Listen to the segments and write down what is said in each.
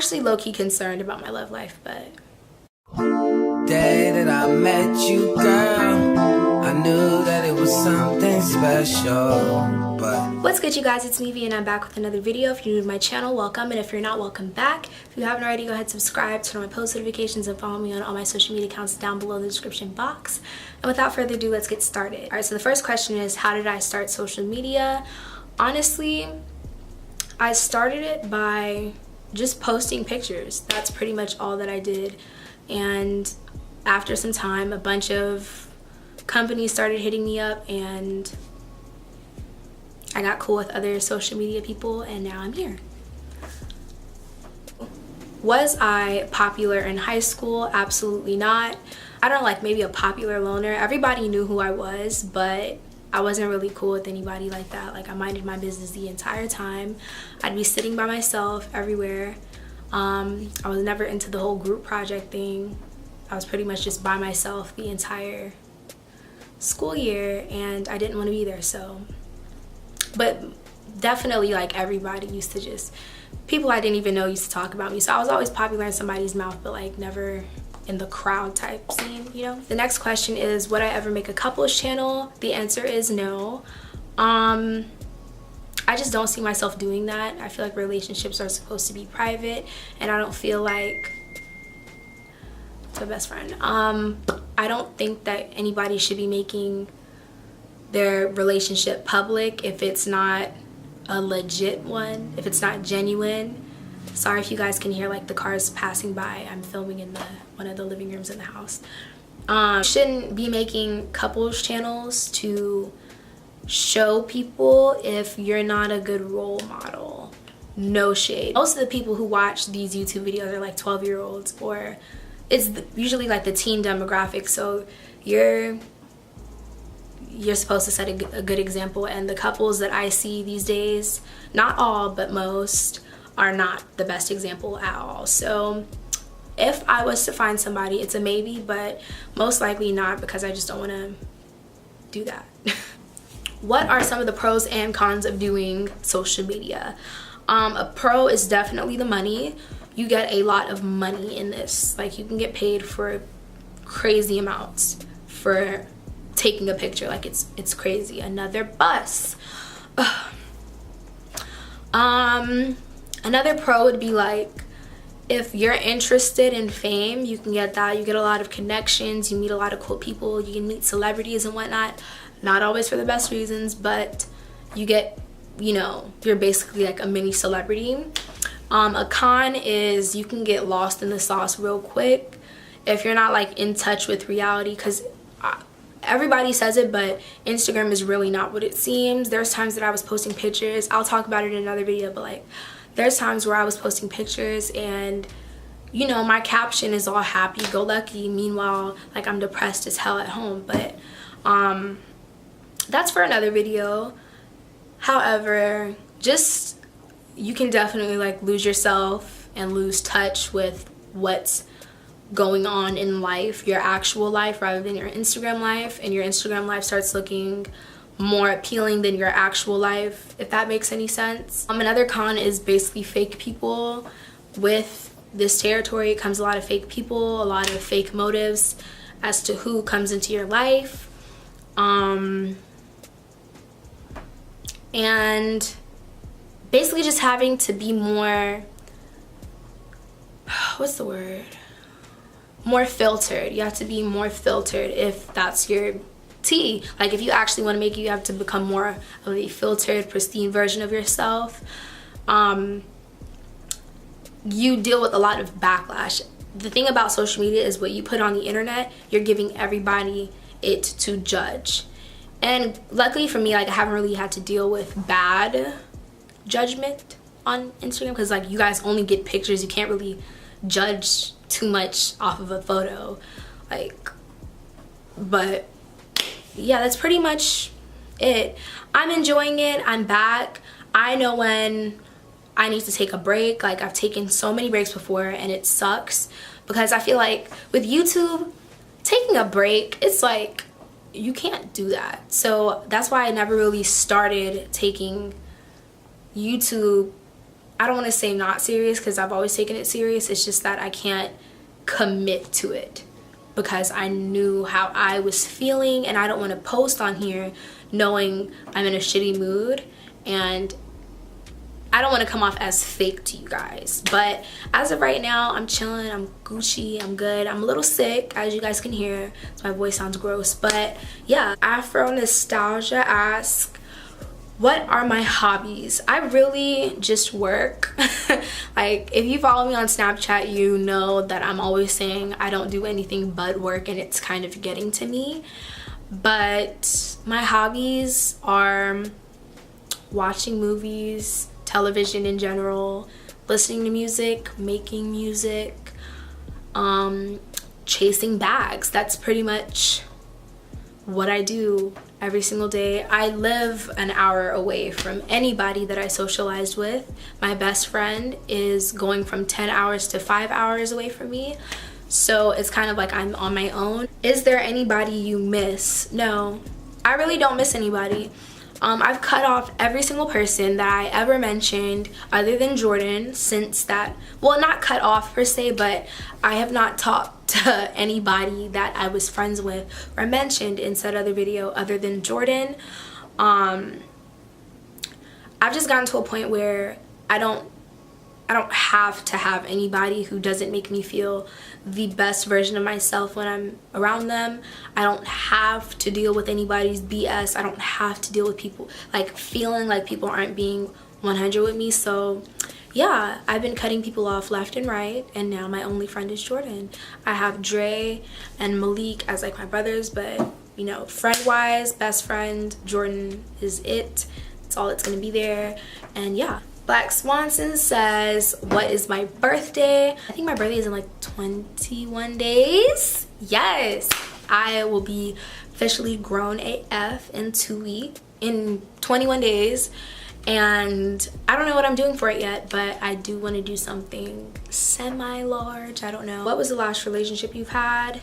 actually low-key concerned about my love life, but day that I met you, girl, I knew that it was something special. But what's good, you guys? It's me, V, and I'm back with another video. If you're new to my channel, welcome, and if you're not, welcome back. If you haven't already, go ahead, subscribe, turn on my post notifications, and follow me on all my social media accounts down below in the description box. And without further ado, let's get started. All right, so the first question is, how did I start social media? Honestly, I started it by just posting pictures. That's pretty much all that I did. And after some time, a bunch of companies started hitting me up, and I got cool with other social media people, and now I'm here. Was I popular in high school? Absolutely not. I don't like maybe a popular loner. Everybody knew who I was, but I wasn't really cool with anybody like that. Like, I minded my business the entire time. I'd be sitting by myself everywhere. I was never into the whole group project thing. I was pretty much just by myself the entire school year, and I didn't want to be there. So, but definitely, like, everybody used to just, people I didn't even know used to talk about me. So I was always popular in somebody's mouth, but like never in the crowd type scene, you know? The next question is, would I ever make a couples channel? The answer is no. I just don't see myself doing that. I feel like relationships are supposed to be private, and I don't feel like, to my best friend, I don't think that anybody should be making their relationship public if it's not a legit one, if it's not genuine. Sorry if you guys can hear like the cars passing by. I'm filming in one of the living rooms in the house. Shouldn't be making couples channels to show people if you're not a good role model. No shade. Most of the people who watch these YouTube videos are like 12-year-olds, or it's usually like the teen demographic. So you're supposed to set a good example, and the couples that I see these days, not all but most, are not the best example at all. So if I was to find somebody, it's a maybe, but most likely not, because I just don't want to do that. What are some of the pros and cons of doing social media? A pro is definitely the money. You get a lot of money in this. Like, you can get paid for crazy amounts for taking a picture. Like, it's crazy. Another bus. Another pro would be like, if you're interested in fame, you can get that. You get a lot of connections, you meet a lot of cool people, you can meet celebrities and whatnot. Not always for the best reasons, but you get, you know, you're basically like a mini celebrity. A con is you can get lost in the sauce real quick if you're not like in touch with reality, because everybody says it, but Instagram is really not what it seems. There's times that I was posting pictures, I'll talk about it in another video, but like there's times where I was posting pictures and, you know, my caption is all happy go lucky, meanwhile like I'm depressed as hell at home. But that's for another video. However, just, you can definitely like lose yourself and lose touch with what's going on in life, your actual life, rather than your Instagram life, and your Instagram life starts looking more appealing than your actual life, if that makes any sense. Another con is basically fake people. With this territory, it comes a lot of fake people, a lot of fake motives as to who comes into your life. And basically just having to be more, what's the word? More filtered. You have to be more filtered if that's your tea. Like, if you actually want to make it, you have to become more of a filtered, pristine version of yourself. You deal with a lot of backlash. The thing about social media is what you put on the internet, you're giving everybody it to judge. And luckily for me, like, I haven't really had to deal with bad judgment on Instagram, because like you guys only get pictures. You can't really judge too much off of a photo, like. But yeah, that's pretty much it. I'm enjoying it. I'm back. I know when I need to take a break. Like, I've taken so many breaks before and it sucks, because I feel like with YouTube, taking a break, it's like you can't do that. So that's why I never really started taking YouTube I don't want to say not serious because I've always taken it serious. It's just that I can't commit to it because I knew how I was feeling, and I don't want to post on here knowing I'm in a shitty mood, and I don't want to come off as fake to you guys. But as of right now, I'm chilling, I'm Gucci, I'm good. I'm a little sick, as you guys can hear, so my voice sounds gross. But yeah, Afro Nostalgia asks, what are my hobbies? I really just work. Like, if you follow me on Snapchat, you know that I'm always saying I don't do anything but work, and it's kind of getting to me. But my hobbies are watching movies, television in general, listening to music, making music, chasing bags. That's pretty much what I do every single day. I live an hour away from anybody that I socialized with. My best friend is going from 10 hours to 5 hours away from me. So it's kind of like I'm on my own. Is there anybody you miss? No, I really don't miss anybody. I've cut off every single person that I ever mentioned other than Jordan since that, well, not cut off per se, but I have not talked to anybody that I was friends with or mentioned in said other video other than Jordan. I've just gotten to a point where I don't have to have anybody who doesn't make me feel the best version of myself when I'm around them. I don't have to deal with anybody's BS. I don't have to deal with people like feeling like people aren't being 100 with me. So yeah, I've been cutting people off left and right, and now my only friend is Jordan. I have Dre and Malik as like my brothers, but you know, friend wise, best friend, Jordan is it. It's all that's gonna be there. And yeah, Black Swanson says, what is my birthday? I think my birthday is in like 21 days. Yes, I will be officially grown AF in 21 days. And I don't know what I'm doing for it yet, but I do want to do something semi-large. I don't know. What was the last relationship you've had?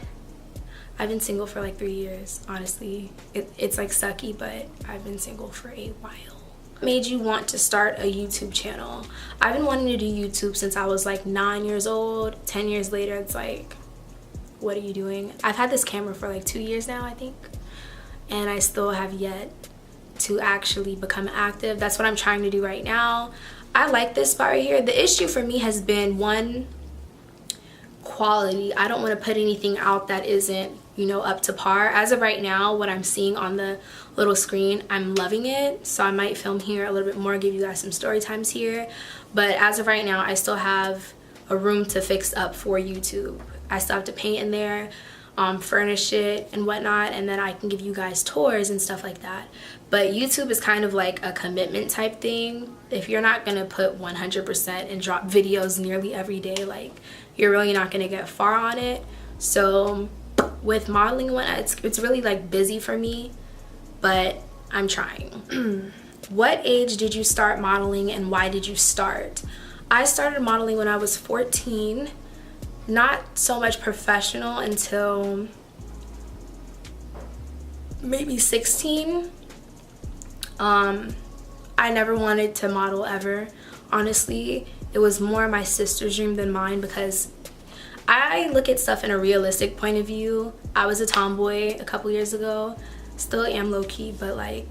I've been single for like 3 years, honestly. It's like sucky, but I've been single for a while. Made you want to start a YouTube channel? I've been wanting to do YouTube since I was like 9 years old. 10 years later, it's like, what are you doing? I've had this camera for like 2 years now, I think, and I still have yet to actually become active. That's what I'm trying to do right now. I like this spot right here. The issue for me has been, one, quality. I don't want to put anything out that isn't, you know, up to par. As of right now, what I'm seeing on the little screen, I'm loving it, so I might film here a little bit more, give you guys some story times here. But as of right now, I still have a room to fix up for YouTube. I still have to paint in there, furnish it and whatnot, and then I can give you guys tours and stuff like that. But YouTube is kind of like a commitment type thing. If you're not gonna put 100% and drop videos nearly every day, like, you're really not gonna get far on it. So with modeling and whatnot, it's really like busy for me, but I'm trying. What age did you start modeling and why did you start? I started modeling when I was 14. Not so much professional until maybe 16. I never wanted to model ever. Honestly, it was more my sister's dream than mine because I look at stuff in a realistic point of view. I was a tomboy a couple years ago. Still am low-key, but like,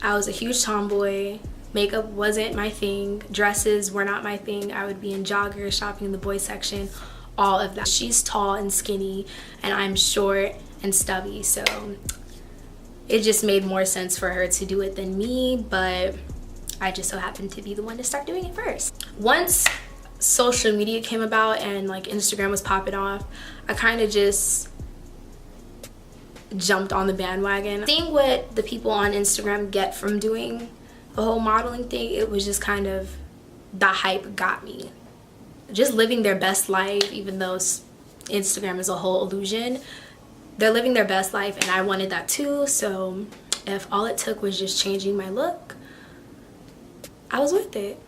I was a huge tomboy. Makeup wasn't my thing. Dresses were not my thing. I would be in joggers, shopping in the boys section, all of that. She's tall and skinny, and I'm short and stubby, so it just made more sense for her to do it than me, but I just so happened to be the one to start doing it first. Once social media came about and like Instagram was popping off, I kind of just jumped on the bandwagon. Seeing what the people on Instagram get from doing the whole modeling thing, it was just kind of, the hype got me. Just living their best life, even though Instagram is a whole illusion, they're living their best life, and I wanted that too. So if all it took was just changing my look, I was with it.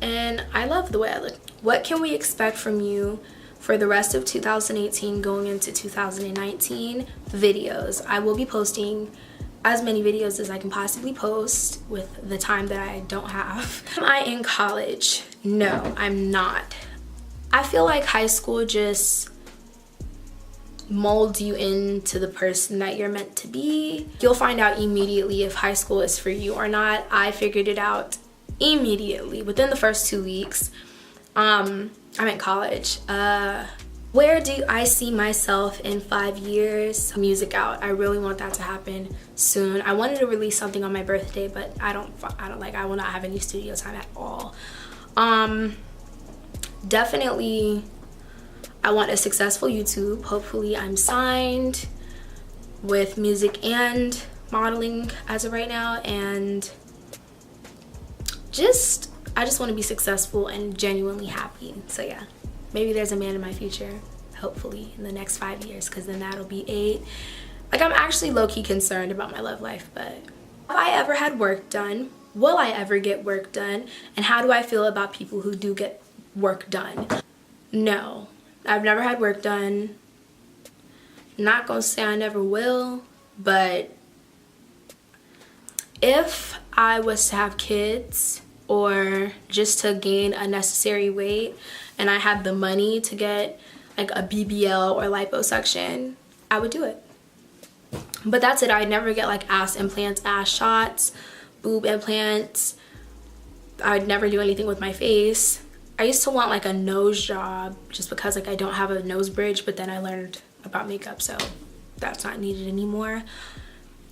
And I love the way I look. What can we expect from you for the rest of 2018 going into 2019? Videos. I will be posting as many videos as I can possibly post with the time that I don't have. Am I in college? No, I'm not. I feel like high school just molds you into the person that you're meant to be. You'll find out immediately if high school is for you or not. I figured it out immediately within the first 2 weeks. I'm in college. Where do I see myself in 5 years? Music out. I really want that to happen soon. I wanted to release something on my birthday, but I will not have any studio time at all. Definitely I want a successful YouTube. Hopefully I'm signed with music and modeling as of right now, and I just want to be successful and genuinely happy. So yeah, maybe there's a man in my future, hopefully in the next 5 years, because then that'll be 8. Like, I'm actually low-key concerned about my love life, but have I ever had work done? Will I ever get work done? And how do I feel about people who do get work done? No, I've never had work done. Not gonna say I never will, but if I was to have kids or just to gain unnecessary weight and I had the money to get like a BBL or liposuction, I would do it. But that's it. I'd never get like ass implants, ass shots, boob implants. I'd never do anything with my face. I used to want like a nose job just because like I don't have a nose bridge, but then I learned about makeup, so that's not needed anymore.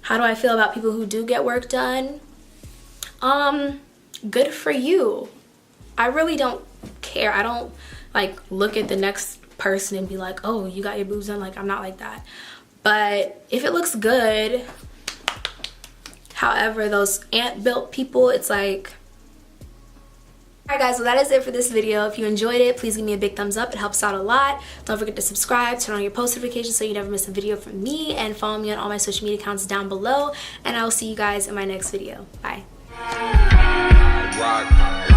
How do I feel about people who do get work done? Good for you. I really don't care. I don't like look at the next person and be like, oh, you got your boobs done. Like, I'm not like that. But if it looks good, however, those ant-built people, it's like, alright guys, well that is it for this video. If you enjoyed it, please give me a big thumbs up. It helps out a lot. Don't forget to subscribe, turn on your post notifications so you never miss a video from me, and follow me on all my social media accounts down below. And I will see you guys in my next video. Bye. Rock.